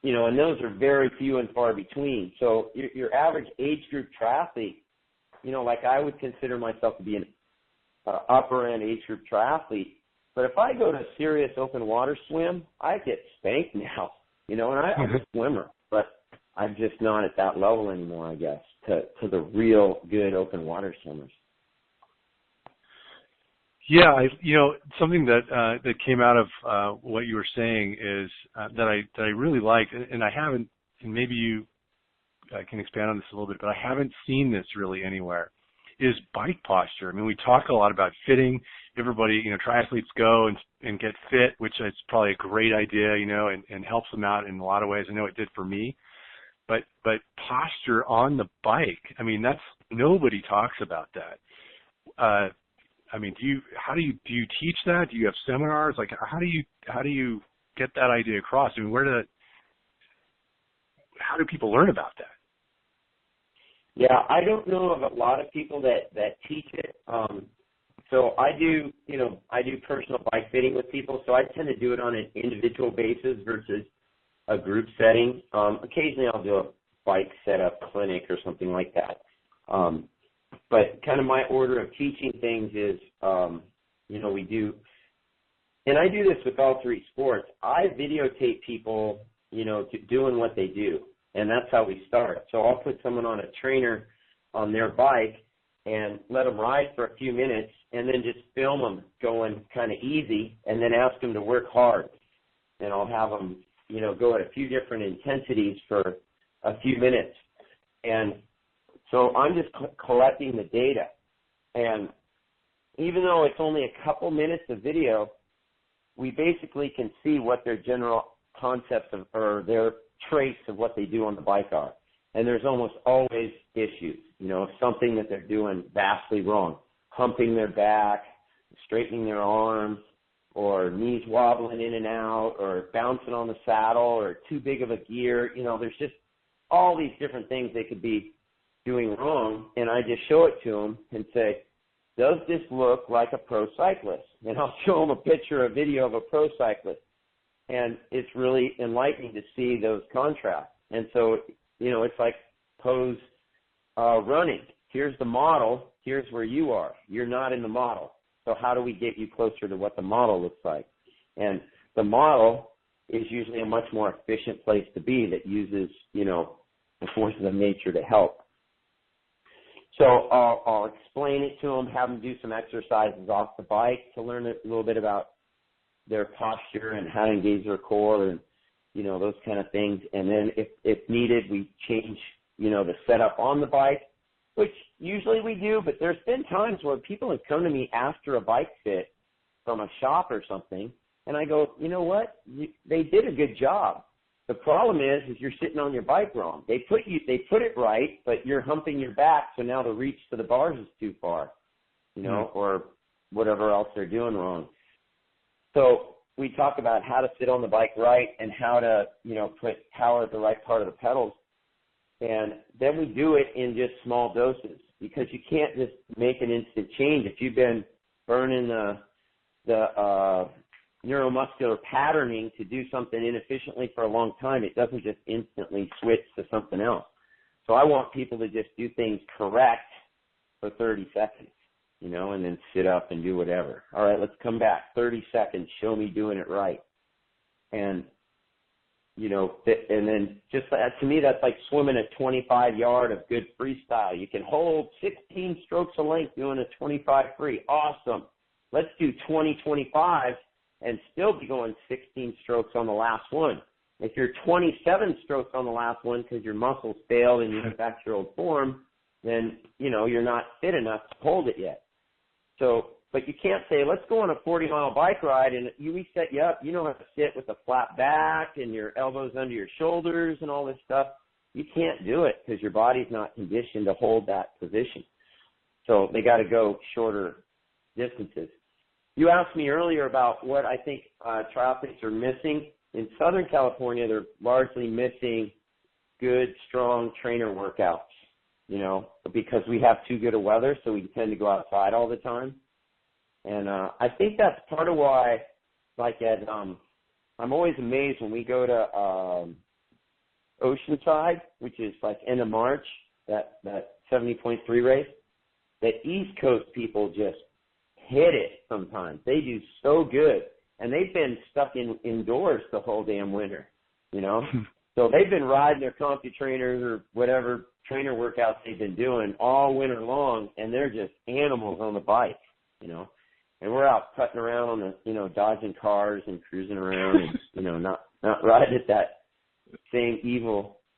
and those are very few and far between. So your average age group triathlete, like I would consider myself to be an upper end age group triathlete. But if I go to a serious open water swim, I get spanked now, and I'm a swimmer, but I'm just not at that level anymore, I guess, to the real good open water swimmers. Yeah, something that came out of what you were saying is that I really like, and I haven't, and maybe you can expand on this a little bit, but I haven't seen this really anywhere, is bike posture. I mean, we talk a lot about fitting. Everybody, triathletes go and get fit, which is probably a great idea, and helps them out in a lot of ways. I know it did for me. But posture on the bike, I mean, nobody talks about that. I mean, do you teach that? Do you have seminars? Like, how do you get that idea across? I mean, how do people learn about that? Yeah, I don't know of a lot of people that teach it. So I do personal bike fitting with people. So I tend to do it on an individual basis versus a group setting. Occasionally I'll do a bike setup clinic or something like that. But kind of my order of teaching things is, we do, and I do this with all three sports. I videotape people, doing what they do, and that's how we start. So I'll put someone on a trainer on their bike and let them ride for a few minutes, and then just film them going kind of easy, and then ask them to work hard. And I'll have them, go at a few different intensities for a few minutes. And so I'm just collecting the data. And even though it's only a couple minutes of video, we basically can see what their general concepts or their traits of what they do on the bike are. And there's almost always issues, something that they're doing vastly wrong, humping their back, straightening their arms, or knees wobbling in and out, or bouncing on the saddle, or too big of a gear. There's just all these different things they could be doing wrong, and I just show it to them and say, does this look like a pro cyclist? And I'll show them a video of a pro cyclist. And it's really enlightening to see those contrasts. And so, it's like pose running. Here's the model. Here's where you are. You're not in the model. So how do we get you closer to what the model looks like? And the model is usually a much more efficient place to be that uses, the forces of nature to help. So I'll explain it to them, have them do some exercises off the bike to learn a little bit about their posture and how to engage their core and, those kind of things. And then if needed, we change, the setup on the bike, which usually we do, but there's been times where people have come to me after a bike fit from a shop or something, and I go, you know what? They did a good job. The problem is you're sitting on your bike wrong. They put it right, but you're humping your back, so now the reach to the bars is too far, or whatever else they're doing wrong. So we talk about how to sit on the bike right and how to, put power at the right part of the pedals. And then we do it in just small doses because you can't just make an instant change. If you've been burning the neuromuscular patterning to do something inefficiently for a long time, it doesn't just instantly switch to something else. So I want people to just do things correct for 30 seconds, and then sit up and do whatever. All right, let's come back. 30 seconds, show me doing it right. And, and then just to me, that's like swimming a 25-yard of good freestyle. You can hold 16 strokes of length doing a 25 free. Awesome. Let's do 20-25 and still be going 16 strokes on the last one. If you're 27 strokes on the last one because your muscles failed and you get back to your old form, then, you're not fit enough to hold it yet. So, but you can't say, let's go on a 40-mile bike ride, and we set you up. You don't have to sit with a flat back and your elbows under your shoulders and all this stuff. You can't do it because your body's not conditioned to hold that position. So they got to go shorter distances. You asked me earlier about what I think triathletes are missing. In Southern California, they're largely missing good, strong trainer workouts, because we have too good a weather, so we tend to go outside all the time. And I think that's part of why, I'm always amazed when we go to Oceanside, which is like end of March, that 70.3 race, that East Coast people just hit it sometimes. They do so good. And they've been stuck indoors the whole damn winter, So they've been riding their comfy trainers or whatever trainer workouts they've been doing all winter long, and they're just animals on the bike, And we're out cutting around on the, dodging cars and cruising around and, not riding at that same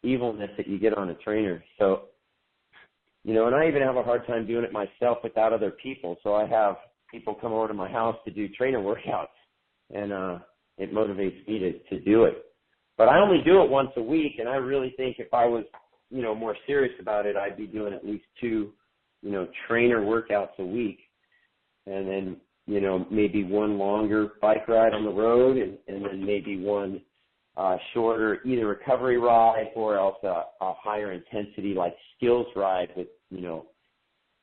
evilness that you get on a trainer. So, and I even have a hard time doing it myself without other people. So I have people come over to my house to do trainer workouts, and it motivates me to do it. But I only do it once a week, and I really think if I was, more serious about it, I'd be doing at least 2, trainer workouts a week, and then, maybe one longer bike ride on the road, and then maybe one shorter either recovery ride or else a higher intensity like skills ride with,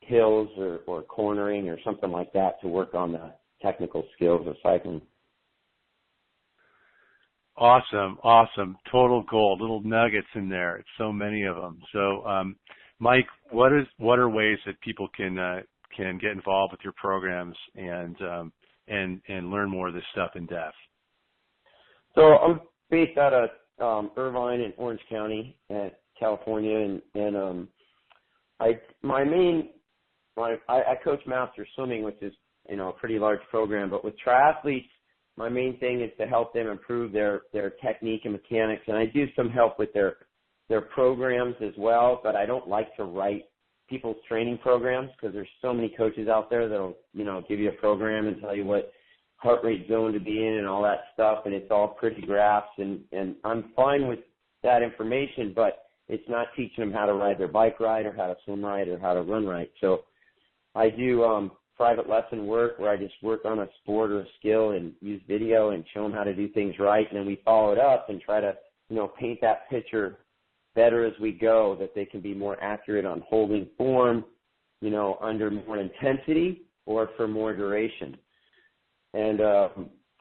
hills or cornering or something like that to work on the technical skills of cycling. Awesome. Total gold. Little nuggets in there. It's so many of them. So, Mike, what are ways that people can get involved with your programs and learn more of this stuff in depth? So I'm based out of Irvine in Orange County, California, and I coach master swimming, which is a pretty large program. But with triathletes, my main thing is to help them improve their technique and mechanics, and I do some help with their programs as well. But I don't like to write people's training programs because there's so many coaches out there that'll give you a program and tell you what heart rate zone to be in and all that stuff, and it's all pretty graphs, and I'm fine with that information, but it's not teaching them how to ride their bike right or how to swim right or how to run right. So I do private lesson work where I just work on a sport or a skill and use video and show them how to do things right, and then we follow it up and try to paint that picture better as we go, that they can be more accurate on holding form, under more intensity or for more duration. And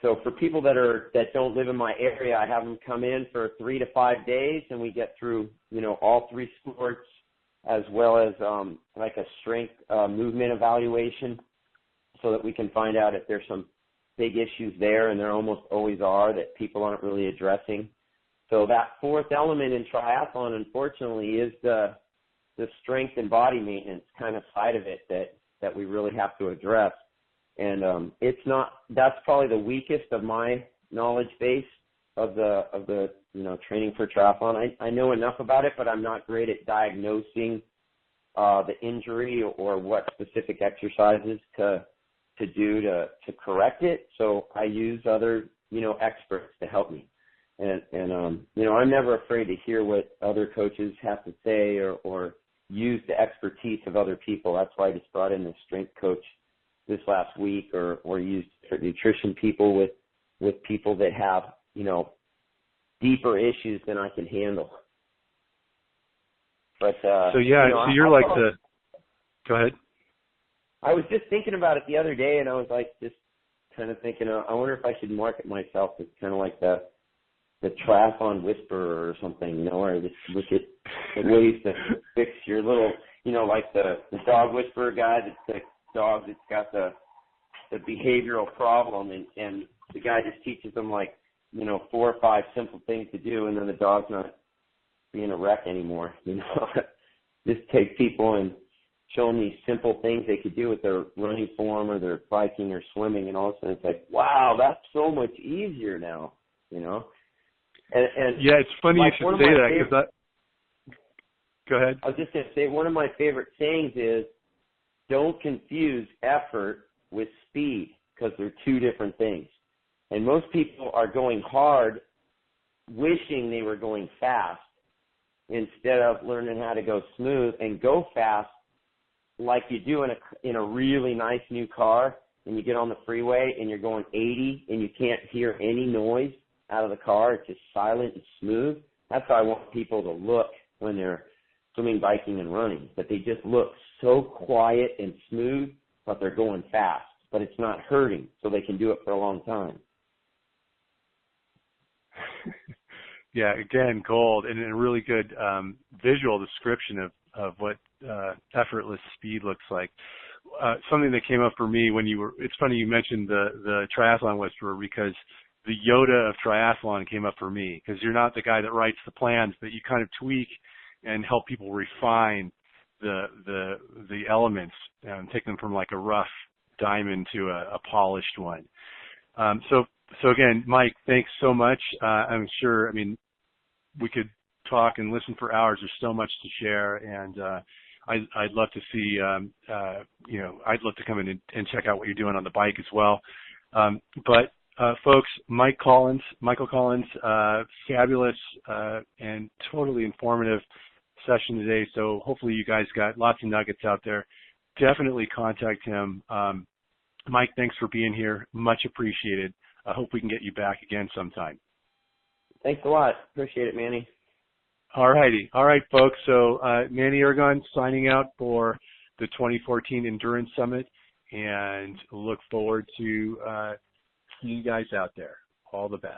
so for people that don't live in my area, I have them come in for 3 to 5 days, and we get through, all 3 sports, as well as like a strength movement evaluation, so that we can find out if there's some big issues there, and there almost always are, that people aren't really addressing. So that fourth element in triathlon, unfortunately, is the strength and body maintenance kind of side of it that we really have to address. And that's probably the weakest of my knowledge base of the training for triathlon. I know enough about it, but I'm not great at diagnosing the injury or what specific exercises to do to correct it. So I use other experts to help me. And I'm never afraid to hear what other coaches have to say or use the expertise of other people. That's why I just brought in the strength coach this last week, or used nutrition people with people that have, deeper issues than I can handle. But so you're like go ahead. I was just thinking about it the other day, and I was like, just kind of thinking, I wonder if I should market myself as kind of like the triathlon whisperer or something, where I just look at the ways to fix your little, like the dog whisperer guy that's the dog that's got the behavioral problem, and the guy just teaches them 4 or 5 simple things to do, and then the dog's not being a wreck anymore. Just take people and show them these simple things they could do with their running form or their biking or swimming, and all of a sudden it's like, wow, that's so much easier now, And yeah, it's funny you should say that, because go ahead. I was just going to say, one of my favorite sayings is, don't confuse effort with speed, because they're 2 different things. And most people are going hard wishing they were going fast, instead of learning how to go smooth and go fast like you do in a really nice new car, and you get on the freeway and you're going 80 and you can't hear any noise out of the car. It's just silent and smooth. That's how I want people to look when they're swimming, biking, and running, that they just look so quiet and smooth, but they're going fast, but it's not hurting, so they can do it for a long time. Yeah, again, gold, and a really good visual description of what effortless speed looks like. Something that came up for me it's funny you mentioned the triathlon whisperer, because the Yoda of triathlon came up for me, because you're not the guy that writes the plans, but you kind of tweak and help people refine the elements and take them from like a rough diamond to a polished one. So again, Mike, thanks so much. I'm sure, we could talk and listen for hours. There's so much to share, and I'd love to see, I'd love to come in and check out what you're doing on the bike as well. But folks, Michael Collins, fabulous and totally informative session today. So hopefully you guys got lots of nuggets out there. Definitely contact him. Mike, thanks for being here. Much appreciated. I hope we can get you back again sometime. Thanks a lot. Appreciate it, Manny. All righty. All right, folks. So Manny Ergon signing out for the 2014 Endurance Summit, and look forward to seeing you guys out there. All the best.